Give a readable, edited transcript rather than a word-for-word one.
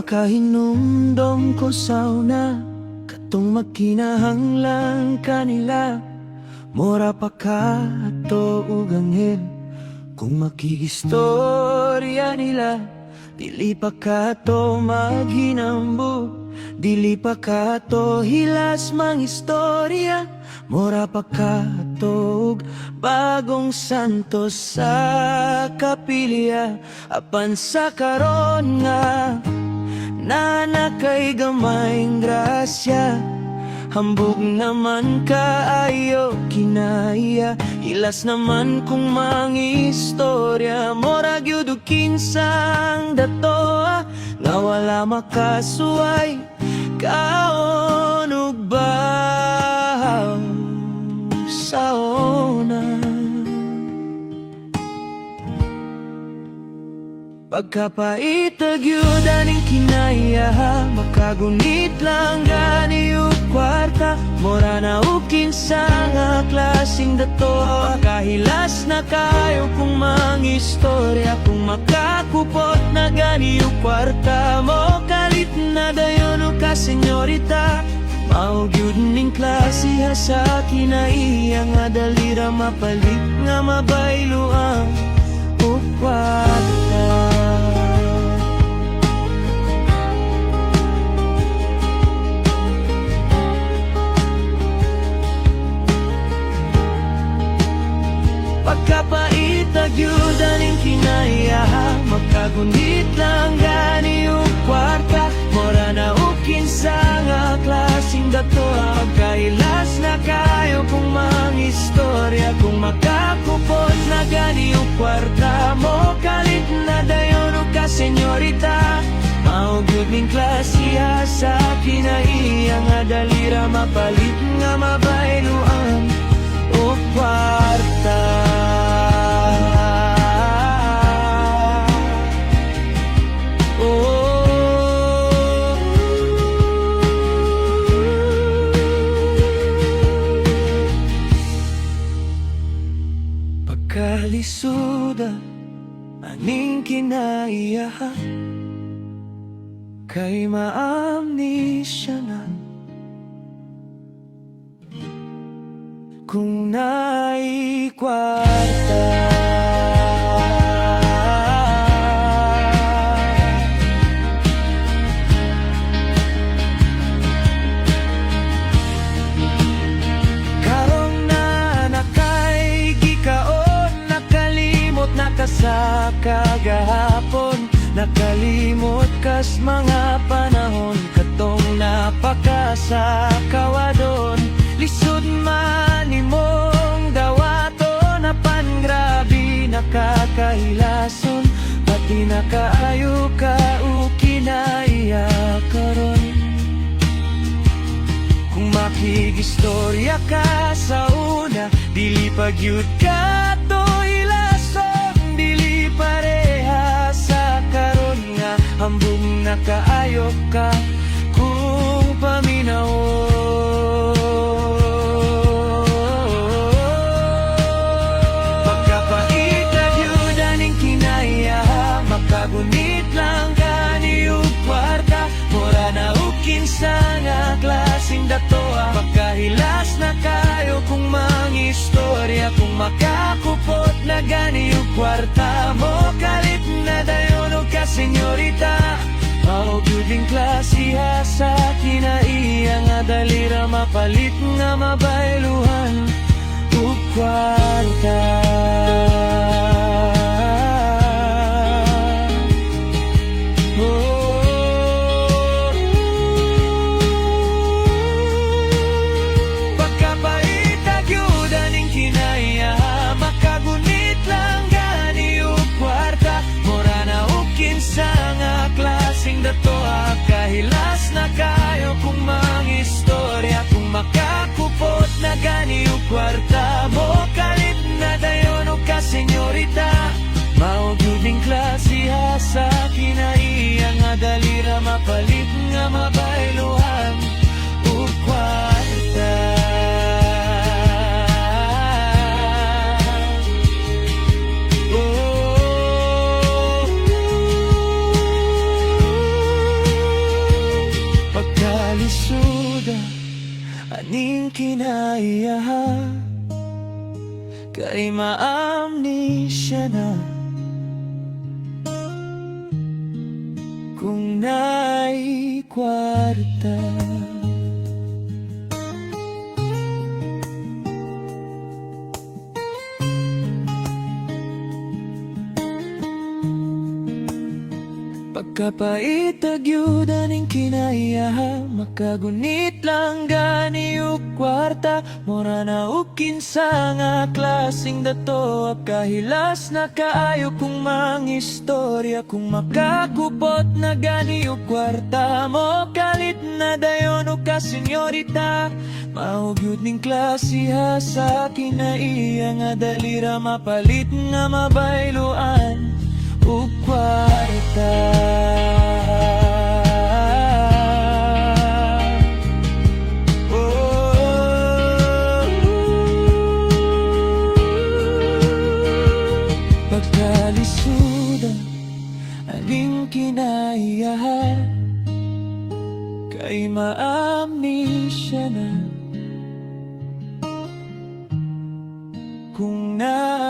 Pagkahinumdom ko sauna, katong magkinahanglan kanila. Mora pa ka ato ug anghel, kung makiistorya nila. Dili pa ka to maghinambo, dili pa ka to hilas mang istorya. Mora pa ka to bagong santo sa kapilya. Apan sa karon nga na kay gamayng grasya, hambog naman kaayo kinaiya. Hilas naman kung mangistorya, morag yud og kinsang datoa nga wala makasuway kaon ug bahaw sa una. Pagkapaitag yun aning kinaya, makagunit lang gani yung kwarta. Mora na ukin sa nga klaseng dato, makahilas na kayo kung mangistorya. Kung makakupot na gani yung kwarta mo, kalit na dayon o ka senyorita. Maugyud ning klase ha sa kinaiya, nga dalira mapalit nga mabaylo ang kwarta. Pagkapaitag yun aning kinaya, makagunit lang gani yung kwarta. Mora na ukin sa nga klaseng dato, pagkahilas na kayo kung mangistorya. Kung makakupot na gani yung kwarta mo, kalit na dayon o ka senyorita. Maugyud ning klasiha sa kinaiya, nga dalira mapalit nga mabayloan o kwarta. Pagkalisuda aning kinaiya, kay maamnisya na. Kung naikwarta, karong na nakay gikaon, nakalimot na ka sa kagahapon. Nakalimot kas mga panahon, katong napaka sa kawadon. Lisod man imong dawaton, apan grabe nakakahilason. Pati nakaayo ka o kinaiya karon. Kung makigistorya ka sa una, dili pagyud ka to hilason. Dili pareha sa karon nga hambog nakaayo ka kung paminawon. Makagunit lang gani yung kwarta, mora na ukin sa nga klaseng datoa. Pagkahilas na kayo kung mangistorya. Kung makakupot na gani yung kwarta mo, kalit na dayon o ka senyorita. Maugyud ning klasiha sa kinaiya, nga dalira mapalit nga mabayluhan o kwarta. Kahilas na kayo kung mangistorya. Kung makakupot na gani yung kwarta mo, kalit na dayon o ka senyorita. Maugyud ning klasiha sa kinaiya, nga dalira mapalit nga mabaylohan o kwarta. aning kinaiyaha, kay maamnisya na kung na'y kwarta. Pagkapait agyuda ning kinaiyaha, makagunit lang gani ug kwarta. Mura na ug kinsa nga klaseng dato, kahilas na kaayo kung mangistorya. Kung makakupot na gani ug kwarta mo, kalit na dayon ug ka senyorita. Maugyud ning klasiha sa kinaiya nga dalira mapalit nga mabayloan ug kwarta. Pagkalisuda aning kinaiyaha, kay maamnisya na kung na